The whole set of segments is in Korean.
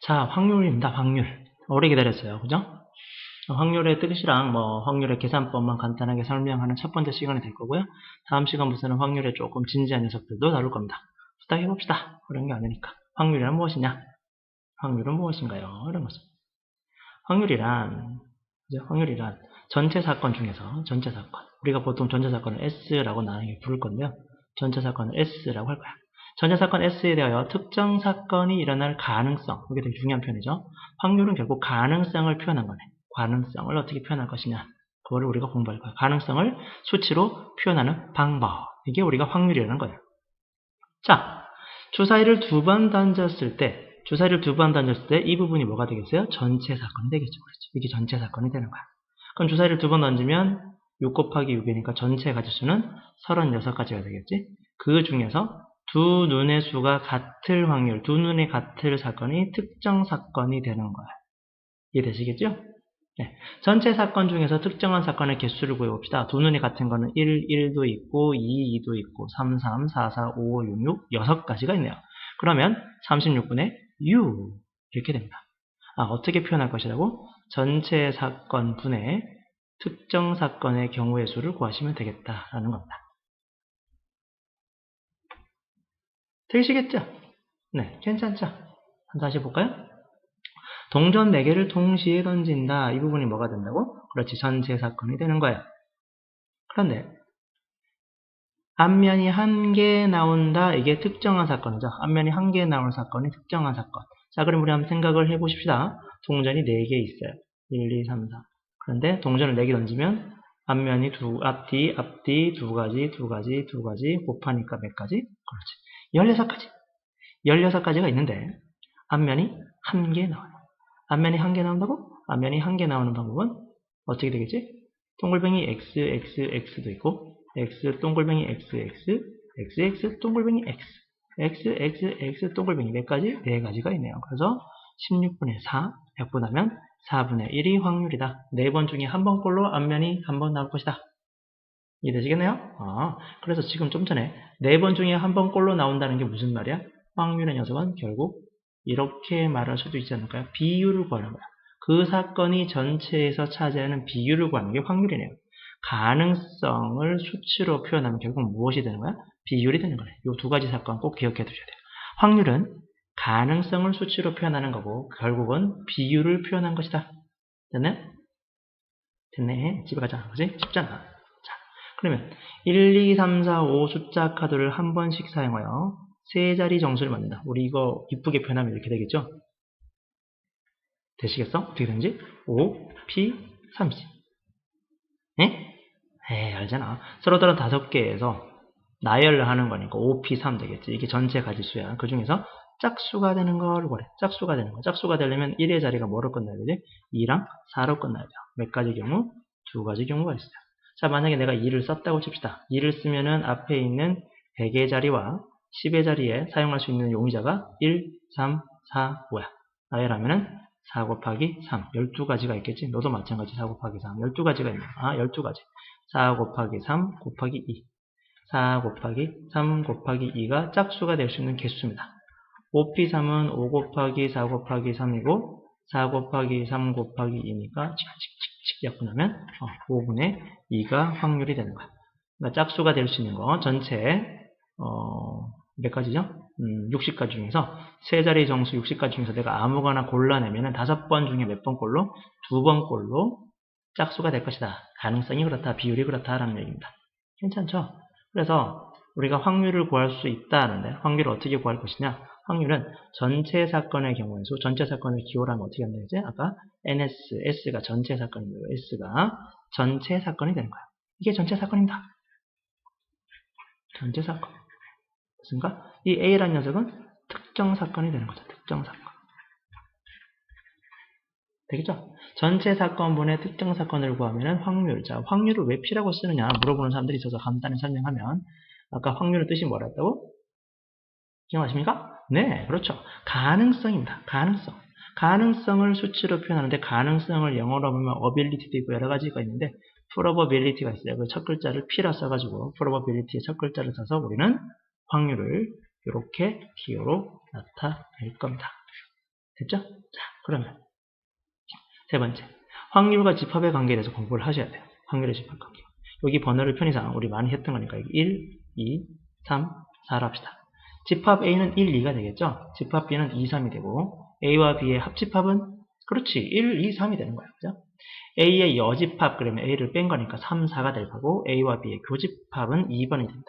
자, 확률입니다. 확률. 오래 기다렸어요. 그죠? 확률의 뜻이랑 확률의 계산법만 간단하게 설명하는 첫 번째 시간이 될 거고요. 다음 시간부터는 확률의 조금 진지한 녀석들도 다룰 겁니다. 부탁해봅시다. 그런 게 아니니까. 확률이란 무엇이냐? 확률은 무엇인가요? 이런 거죠. 확률이란 전체 사건 중에서 전체 사건. 우리가 보통 전체 사건을 S라고 나누게 부를 건데요. 전체 사건을 S라고 할 거야. 전체 사건 S에 대하여 특정 사건이 일어날 가능성. 이게 되게 중요한 표현이죠. 확률은 결국 가능성을 표현한 거네. 가능성을 어떻게 표현할 것이냐. 그거를 우리가 공부할 거야. 가능성을 수치로 표현하는 방법. 이게 우리가 확률이라는 거예요. 자, 주사위를 두 번 던졌을 때 이 부분이 뭐가 되겠어요? 전체 사건이 되겠죠. 그렇죠. 이게 전체 사건이 되는 거야. 그럼 주사위를 두 번 던지면 6 곱하기 6이니까 전체 가지수는 36가지가 되겠지. 그 중에서 두 눈의 수가 같을 확률, 두 눈이 같을 사건이 특정 사건이 되는 거야. 이해되시겠죠? 네. 전체 사건 중에서 특정한 사건의 개수를 구해봅시다. 두 눈이 같은 거는 1, 1도 있고 2, 2도 있고 3, 3, 4, 4, 5, 6, 6, 6가지가 있네요. 그러면 36분의 6 이렇게 됩니다. 어떻게 표현할 것이라고? 전체 사건 분의 특정 사건의 경우의 수를 구하시면 되겠다라는 겁니다. 되시겠죠? 네, 괜찮죠? 한번 다시 볼까요? 동전 4개를 동시에 던진다. 이 부분이 뭐가 된다고? 그렇지, 전체 사건이 되는 거예요. 그런데 앞면이 1개 나온다. 이게 특정한 사건이죠. 앞면이 1개 나올 사건이 특정한 사건. 자, 그럼 우리 한번 생각을 해보십시다. 동전이 4개 있어요. 1, 2, 3, 4. 그런데 동전을 4개 던지면 앞면이 앞뒤 두 가지 곱하니까 몇 가지? 그렇지. 16가지. 16가지가 있는데 앞면이 1개 나와요. 앞면이 1개 나온다고? 앞면이 1개 나오는 방법은 어떻게 되겠지? 동글뱅이 x도 있고 x 동글뱅이 xx xx 동글뱅이 x 동글뱅이 몇 가지? 4가지가 있네요. 그래서 16분의 4 약분하면 4분의 1이 확률이다. 4번 중에 한 번꼴로 앞면이 한 번 나올 것이다. 이해되시겠네요? 그래서 지금 좀 전에 4번 중에 한 번꼴로 나온다는 게 무슨 말이야? 확률의 녀석은 결국 이렇게 말할 수도 있지 않을까요? 비율을 구하는 거야. 그 사건이 전체에서 차지하는 비율을 구하는 게 확률이네요. 가능성을 수치로 표현하면 결국 무엇이 되는 거야? 비율이 되는 거예요. 이 두 가지 사건 꼭 기억해 두셔야 돼요. 확률은 가능성을 수치로 표현하는 거고 결국은 비율을 표현한 것이다. 됐네? 됐네. 집에 가자. 그지? 쉽잖아. 자, 그러면 1, 2, 3, 4, 5 숫자 카드를 한 번씩 사용하여 세 자리 정수를 만든다. 우리 이거 이쁘게 표현하면 이렇게 되겠죠? 되시겠어? 어떻게 되는지? 5, P, 30. 예? 알잖아. 서로들은 5개에서 나열을 하는 거니까 5P3 되겠지. 이게 전체 가지수야. 그 중에서 짝수가 되는 걸 구하래. 짝수가 되는 거. 짝수가 되려면 1의 자리가 뭐로 끝나야 되지? 2랑 4로 끝나야 돼요. 몇 가지 경우? 2가지 경우가 있어요. 자, 만약에 내가 2를 썼다고 칩시다. 2를 쓰면은 앞에 있는 100의 자리와 10의 자리에 사용할 수 있는 용의자가 1, 3, 4, 5야. 나열하면은 4 곱하기 3, 12가지가 있겠지? 너도 마찬가지 4 곱하기 3, 12가지가 있네. 12가지. 4 곱하기 3 곱하기 2. 4 곱하기 3 곱하기 2가 짝수가 될 수 있는 개수입니다. 5p3은 5 곱하기 4 곱하기 3이고 4 곱하기 3 곱하기 2니까 칙칙칙칙 약분하면 5분의 2가 확률이 되는 거야. 그러니까 짝수가 될 수 있는 거 전체 몇 가지죠? 60가지 중에서 세 자리 정수 60가지 중에서 내가 아무거나 골라내면 5번 중에 몇 번 꼴로? 2번 꼴로 짝수가 될 것이다. 가능성이 그렇다. 비율이 그렇다라는 얘기입니다. 괜찮죠? 그래서 우리가 확률을 구할 수 있다는데 확률을 어떻게 구할 것이냐? 확률은 전체 사건의 경우에 전체 사건을 기호로 하면 어떻게 한다 했지? 아까 NS, S가 전체 사건이고요. S가 전체 사건이 되는 거야. 이게 전체 사건입니다. 전체 사건. 무슨가? 이 A라는 녀석은 특정 사건이 되는 거죠. 특정 사건. 되겠죠? 전체 사건분의 특정 사건을 구하면 확률. 자, 확률을 왜 P라고 쓰느냐 물어보는 사람들이 있어서 간단히 설명하면 아까 확률의 뜻이 뭐라 했다고? 기억하십니까? 네, 그렇죠. 가능성입니다. 가능성. 가능성을 수치로 표현하는데 가능성을 영어로 보면 ability도 있고 여러 가지가 있는데 probability가 있어요. 그 첫 글자를 P라 써가지고 probability의 첫 글자를 써서 우리는 확률을 이렇게 기호로 나타낼 겁니다. 됐죠? 자, 그러면 세 번째, 확률과 집합의 관계에 대해서 공부를 하셔야 돼요. 확률의 집합 관계. 여기 번호를 편의상 우리 많이 했던 거니까 1, 2, 3, 4로 합시다. 집합 A는 1, 2가 되겠죠? 집합 B는 2, 3이 되고 A와 B의 합집합은 그렇지 1, 2, 3이 되는 거야. 그죠? A의 여집합 그러면 A를 뺀 거니까 3, 4가 될 거고 A와 B의 교집합은 2번이 된다.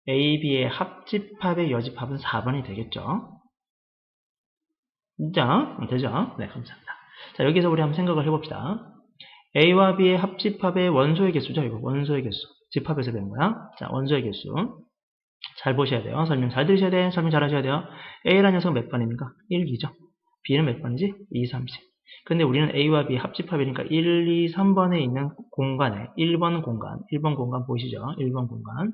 A, B의 합집합의 여집합은 4번이 되겠죠? 자, 되죠? 네, 감사합니다. 자, 여기서 우리 한번 생각을 해봅시다. A와 B의 합집합의 원소의 개수죠. 이거 원소의 개수. 집합에서 된 거야. 자, 원소의 개수. 잘 보셔야 돼요. 설명 잘 들으셔야 돼요. 설명 잘 하셔야 돼요. A라는 녀석은 몇 번입니까? 1, 2죠. B는 몇 번이지? 2, 3씩. 근데 우리는 A와 B 합집합이니까 1, 2, 3번에 있는 공간에 1번 공간 보이시죠? 1번 공간.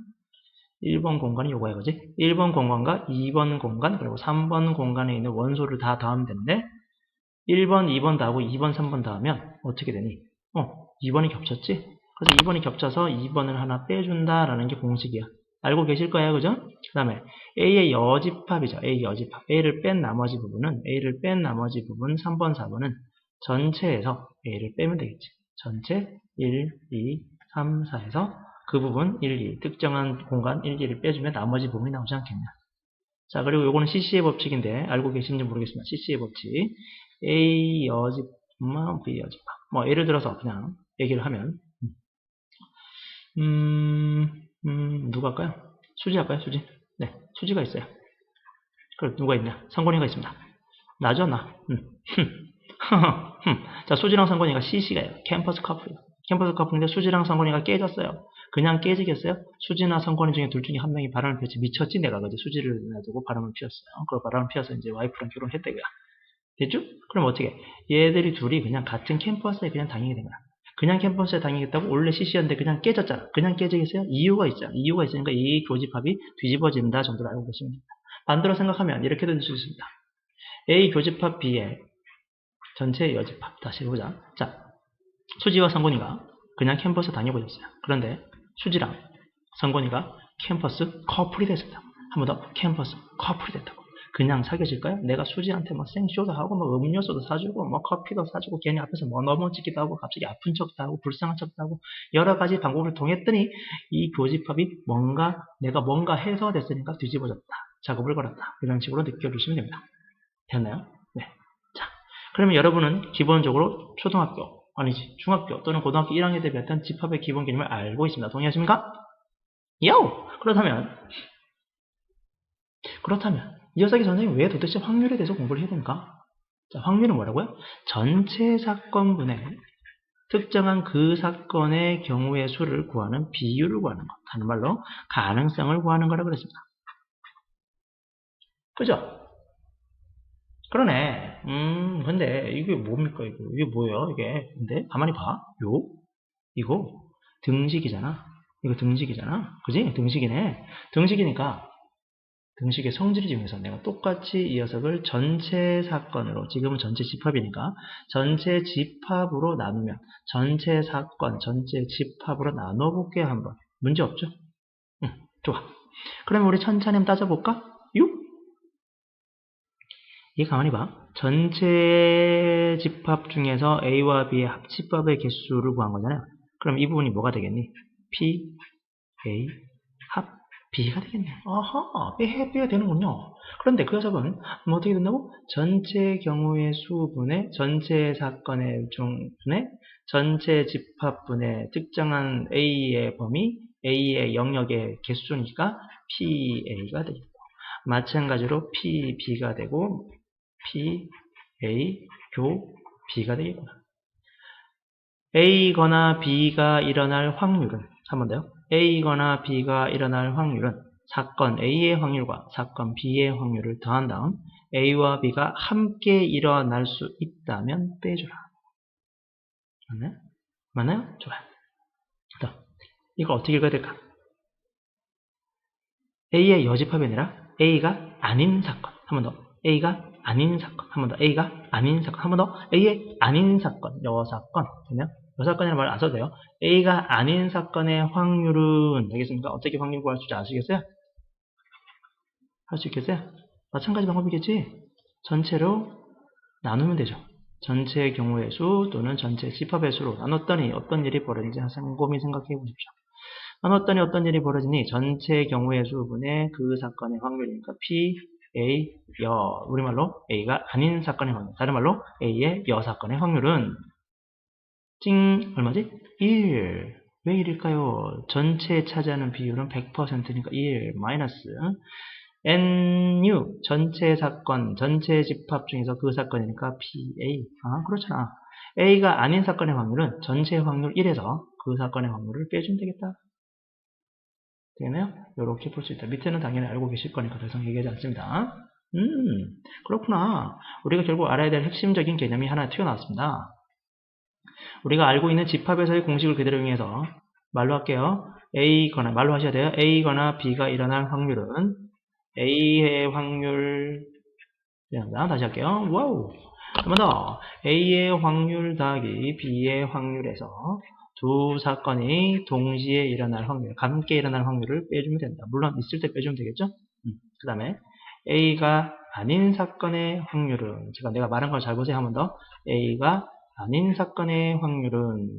1번 공간이 요거야, 그지? 1번 공간과 2번 공간, 그리고 3번 공간에 있는 원소를 다 더하면 되는데, 1번, 2번 더하고 2번, 3번 더하면 어떻게 되니? 2번이 겹쳤지? 그래서 2번이 겹쳐서 2번을 하나 빼준다라는 게 공식이야. 알고 계실 거예요, 그죠? 그 다음에 A의 여집합이죠. A 여집합. A를 뺀 나머지 부분, 3번, 4번은 전체에서 A를 빼면 되겠지. 전체 1, 2, 3, 4에서 그 부분 1, 2, 특정한 공간 1, 2를 빼주면 나머지 부분이 나오지 않겠냐. 자, 그리고 요거는 CC의 법칙인데 알고 계신지 모르겠지만 CC의 법칙. A 여집합, B 여집합. 뭐 예를 들어서 그냥 얘기를 하면 누가 할까요? 수지 할까요? 수지. 네, 수지가 있어요. 그럼 누가 있냐? 상권이가 있습니다. 나죠, 나. 자, 수지랑 상권이가 CC가요. 캠퍼스 커플. 캠퍼스 커플인데 수지랑 상권이가 깨졌어요. 그냥 깨지겠어요? 수지나 상권이 중에 둘 중에 한 명이 바람을 피웠지. 미쳤지 내가 그지? 수지를 놔두고 바람을 피웠어요. 그 바람을 피워서 이제 와이프랑 결혼했대고요. 됐죠? 그럼 어떻게? 얘들이 둘이 그냥 같은 캠퍼스에 그냥 다니게 된 거야. 그냥 캠퍼스에 다니겠다고 원래 CC였는데 그냥 깨졌잖아. 그냥 깨지겠어요? 이유가 있잖아. 이유가 있으니까 이 교집합이 뒤집어진다 정도로 알고 계시면 됩니다. 반대로 생각하면 이렇게 될 수 있습니다. A 교집합 B의 전체 여집합. 다시 해보자. 자, 수지와 성곤이가 그냥 캠퍼스 다니고 있었어요. 그런데 수지랑 성곤이가 캠퍼스 커플이 됐습니다. 한 번 더 캠퍼스 커플이 됐다고. 그냥 사귀어질까요? 내가 수지한테 뭐 생쇼도 하고 뭐 음료수도 사주고 뭐 커피도 사주고 걔네 앞에서 뭐 넘어지기도 하고 갑자기 아픈 척도 하고 불쌍한 척도 하고 여러 가지 방법을 통했더니 이 교집합이 내가 뭔가 해서 됐으니까 뒤집어졌다. 작업을 걸었다. 이런 식으로 느껴주시면 됩니다. 됐나요? 네. 자, 그러면 여러분은 기본적으로 초등학교 아니지 중학교 또는 고등학교 1학년 때 배웠던 집합의 기본 개념을 알고 있습니다. 동의하십니까? 요! 그렇다면 이어사기 선생님이 왜 도대체 확률에 대해서 공부를 해야 됩니까? 자, 확률은 뭐라고요? 전체 사건분의 특정한 그 사건의 경우의 수를 구하는 비율을 구하는 것. 다른 말로 가능성을 구하는 거라고 그랬습니다. 그죠? 그러네. 근데 이게 뭡니까 이거? 이게 뭐예요? 이게 근데 가만히 봐. 이거 등식이잖아. 이거 등식이잖아. 그지? 등식이네. 등식이니까 등식의 성질 중에서 내가 똑같이 이 녀석을 전체 사건으로, 지금은 전체 집합이니까 전체 집합으로 나누면 전체 사건, 전체 집합으로 나눠볼게 한번. 문제 없죠? 좋아. 그러면 우리 천천히 한번 따져볼까? 이 가만히 봐. 전체 집합 중에서 A와 B의 합집합의 개수를 구한 거잖아요. 그럼 이 부분이 뭐가 되겠니? P, A, 합, B가 되겠네. 아하, B가 되는군요. 그런데 그 녀석은 뭐 어떻게 된다고? 전체 경우의 수분의 전체 사건의 중분의 전체 집합분의 특정한 A의 범위, A의 영역의 개수니까 PA가 되겠고, 마찬가지로 PB가 되고 P, A, B가 되겠구나. A거나 B가 일어날 확률은, 한 번 더요. A거나 B가 일어날 확률은 사건 A의 확률과 사건 B의 확률을 더한 다음 A와 B가 함께 일어날 수 있다면 빼주라. 맞나요? 맞나요? 좋아요. 자, 이걸 어떻게 읽어야 될까? A의 여집합이 아니라 A가 아닌 사건. 한 번 더. A가 아닌 사건. 한 번 더. A가 아닌 사건. 한 번 더. A의 아닌 사건. 여사건. 되나요? 여사건이라는 말 안 써도 돼요. A가 아닌 사건의 확률은 되겠습니까? 어떻게 확률 구할 수 있지 아시겠어요? 할 수 있겠어요? 마찬가지 방법이겠지? 전체로 나누면 되죠. 전체 경우의 수 또는 전체 집합의 수로 나눴더니 어떤 일이 벌어지는지 곰곰이 생각해 보십시오. 나눴더니 어떤 일이 벌어지니 전체 경우의 수분의 그 사건의 확률이니까 P, A, 여, 우리말로 A가 아닌 사건의 확률, 다른 말로 A의 여 사건의 확률은 얼마지? 1. 왜 1일까요? 전체에 차지하는 비율은 100%니까 1 마이너스 NU 전체 사건, 전체 집합 중에서 그 사건이니까 PA. 그렇잖아. A가 아닌 사건의 확률은 전체 확률 1에서 그 사건의 확률을 빼주면 되겠다. 되겠나요? 이렇게 볼 수 있다. 밑에는 당연히 알고 계실 거니까 더 이상 얘기하지 않습니다. 그렇구나. 우리가 결국 알아야 될 핵심적인 개념이 하나 튀어나왔습니다. 우리가 알고 있는 집합에서의 공식을 그대로 이용해서 말로 할게요. 말로 하셔야 돼요. A거나 B가 일어날 확률은 A의 확률, 다시 할게요. 와우. 한 번 더. A의 확률 더하기 B의 확률에서 두 사건이 동시에 일어날 확률, 함께 일어날 확률을 빼주면 된다. 물론 있을 때 빼주면 되겠죠? 그 다음에 A가 아닌 사건의 확률은, 내가 말한 걸 잘 보세요. 한 번 더. A가 아닌 사건의 확률은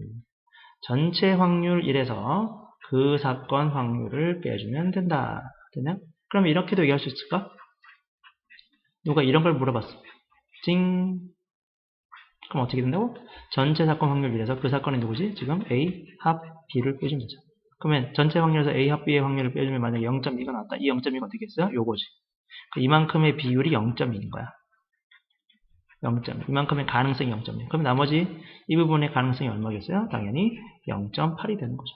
전체 확률 1에서 그 사건 확률을 빼주면 된다. 되나요? 그럼 이렇게도 얘기할 수 있을까? 누가 이런 걸 물어봤어. 찡. 그럼 어떻게 된다고? 전체 사건 확률 1에서 그 사건이 누구지? 지금 A 합 B를 빼주면 되죠. 그러면 전체 확률에서 A 합 B의 확률을 빼주면 만약에 0.2가 나왔다. 이 0.2가 어떻게 했어요? 요거지. 이만큼의 비율이 0.2인 거야. 0.2. 이만큼의 가능성이 0.2. 그럼 나머지 이 부분의 가능성이 얼마겠어요? 당연히 0.8이 되는 거죠.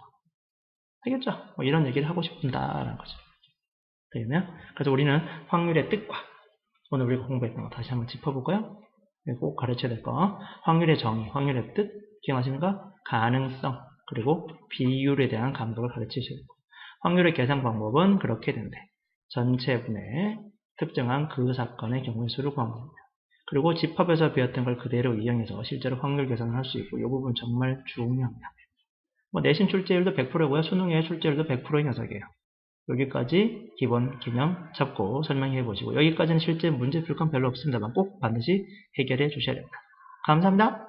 알겠죠? 이런 얘기를 하고 싶다라는 거죠. 되겠나요? 그래서 우리는 확률의 뜻과 오늘 우리가 공부했던 거 다시 한번 짚어볼까요? 꼭 가르쳐야 될 거. 확률의 정의, 확률의 뜻, 기억하십니까? 가능성, 그리고 비율에 대한 감각을 가르치셔야 되고. 확률의 계산 방법은 그렇게 된대. 전체분의 특정한 그 사건의 경우의 수를 구하면 됩니다. 그리고 집합에서 배웠던 걸 그대로 이용해서 실제로 확률 계산을 할 수 있고, 이 부분 정말 중요합니다. 내신 출제율도 100%고요. 수능의 출제율도 100%의 녀석이에요. 여기까지 기본 개념 잡고 설명해 보시고, 여기까지는 실제 문제 풀 건 별로 없습니다만 꼭 반드시 해결해 주셔야 됩니다. 감사합니다.